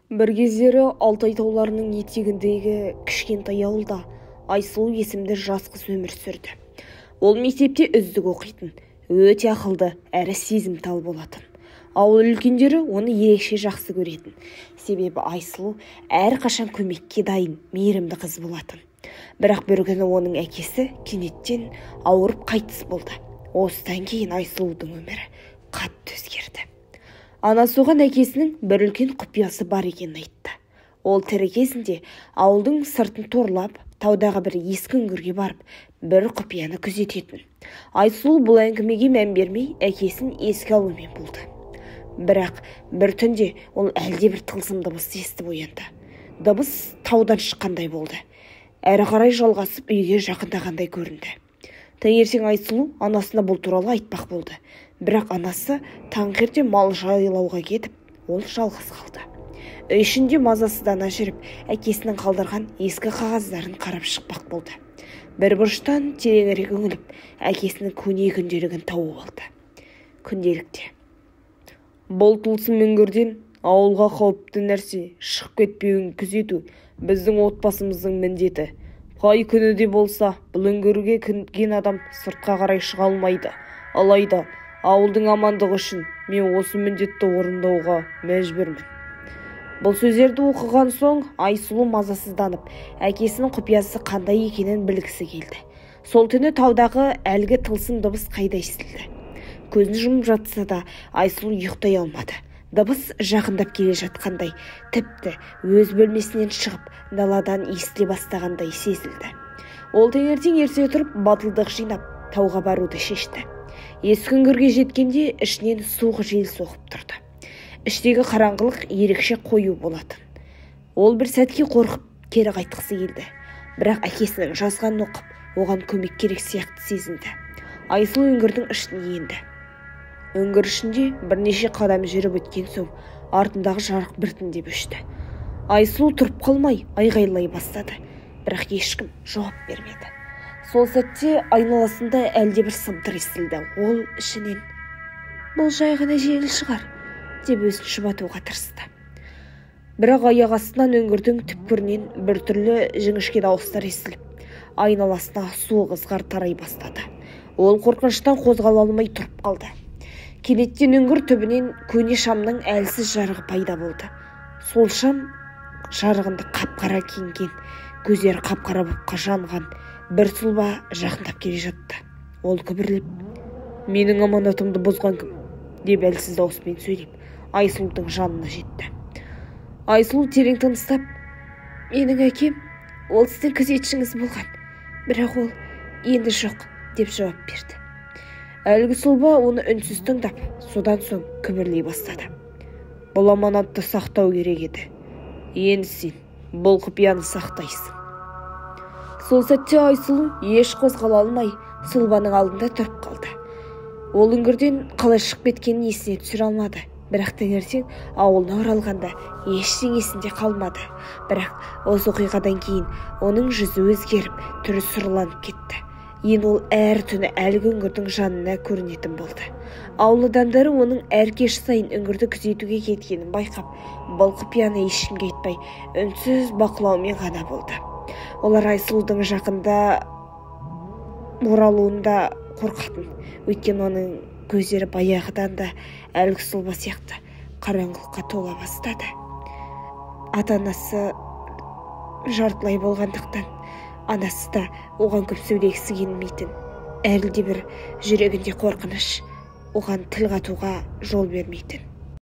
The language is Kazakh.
Бір кездері Алтай тауларының етегіндегі кішкентай ауылда Айсұлу есімді жас қыз өмір сүрді. Ол мектепте үздік оқитын, өте ақылды әрі сезімтал болатын. Ауыл үлкендері оны ерекше жақсы көретін. Себебі Айсұлу әрқашан көмекке дайын, мейірімді қыз болатын. Бірақ бір күні оның әкесі кенеттен ауырып қайтыс болды. Осыдан кейін Айсұлудың өмірі қатты өзгерді. Анасы оған әкесінің бір үлкен құпиясы бар екенін айтты. Ол тірі кезінде ауылдың сыртын торлап, таудағы бір ескі үңгірге барып, бір құпияны күзететін. Айсұлу бұл әңгімеге мән бермей, әкесін еске алумен болды. Бірақ бір түнде ол әлде бір тылсым дыбысты естіп оянды. Дыбыс таудан шыққандай болды. Әрі қарай жалғасып үйге жақындағандай көрінді. Таңертең Айсұлу анасына бұл туралы айтпақ болды. Бірақ анасы таңертең мал жайлауға кетіп, ол жалғыз қалды. Үй ішінде мазасыздана жүріп, әкесінің қалдырған ескі қағаздарын қарап шықпақ болды. Бір бұрыштан тереңірек үңіліп, әкесінің көне күнделігін тауып алды. Күнделікте: бұл тылсым үңгірден ауылға қауіпті нәрсе шығып кетпеуін күзету біздің отбасымыздың міндеті. Қай күні де болса, бұл үңгірге кірген адам сыртқа қарай шыға алмайды. Алайда ауылдың амандығы үшін мен осы міндетті орындауға мәжбүрмін. Бұл сөздерді оқыған соң Айсұлу мазасызданып, әкесінің құпиясы қандай екенін білгісі келді. Сол түні таудағы әлгі тылсым дыбыс қайда естілді. Көзін жұмып жатса да Айсұлу ұйықтай алмады. Дыбыс жақындап келе жатқандай, тіпті өз бөлмесінен шығып, даладан естіле бастағандай сезілді. Ол таңертең ерте тұрып, батылдық жинап, тауға баруды шешті. Ескі үңгірге жеткенде ішінен суық жел соғып тұрды. Іштегі қараңғылық ерекше қою болатын. Ол бір сәтке қорқып кері қайтқысы келді. Бірақ әкесінің жазғанын оқып, оған көмек керек сияқты сезінді. Айсұлу үңгірдің ішіне енді. Үңгір ішінде бірнеше қадам жүріп өткен соң, артындағы жарық біртіндеп өшті. Айсұлу тұрып қалмай айғайлай бастады, бірақ ешкім жауап бермеді. Сол сәтте айналасында әлде бір сыбдыр естілді. Ол ішінен: бұл жай ғана жел шығар, деп өзін жұбатуға тырысты. Бірақ аяқ астынан үңгірдің түкпірінен біртүрлі жіңішке дауыстар естіліп, айналасына суық ызғар тарай бастады. Ол қорқыныштан қозғала алмай тұрып қалды. Кенеттен үңгір түбінен көне шамның әлсіз жарығы пайда болды. Сол шам жарығында қап-қара киінген, көздері қап-қара боп жанған бір сұлба жақындап келе жатты. Ол күбірлеп: менің аманатымды бозған кім? Деп әлсіз дауыспен сөйлеп, Айсұлудың жанына жетті. Айсұлу терең тыныстап: менің әкем, ол сіздің күзетшіңіз болған, бірақ ол енді жоқ, деп жауап берді. Әлгі сұлба оны үнсіз тыңдап, содан соң күбірлей бастады: бұл аманатты сақтау керек еді. Енді сен бұл құпияны сақтайсың. Сол сәтте Айсұлу еш қозғала алмай сұлбаның алдында тұрып қалды. Ол үңгірден қалай шығып кеткенін есіне түсіре алмады. Бірақ таңертең ауылына оралғанда ештеңе есінде қалмады. Бірақ осы оқиғадан кейін оның жүзі өзгеріп, түрі сұрланып кетті. Енді ол әр түні әлгі үңгірдің жанына көрінетін болды. Ауыл адамдары оның әр кеш сайын үңгірді күзетуге кеткенін байқап, бұл құпияны ешкімге айтпай, үнсіз бақылаумен ғана болды. Олар Айсұлудың жақында оралуында қорқатын. Өйткені оның көздері баяғыдан да әлгі сұлба сияқты қараңғылыққа тола бастады. Ата-анасы жартылай болғандықтан, анасы да оған көп сөйлегісі келмейтін. Әлде бір жүрегінде қорқыныш оған тіл қатуға жол бермейтін.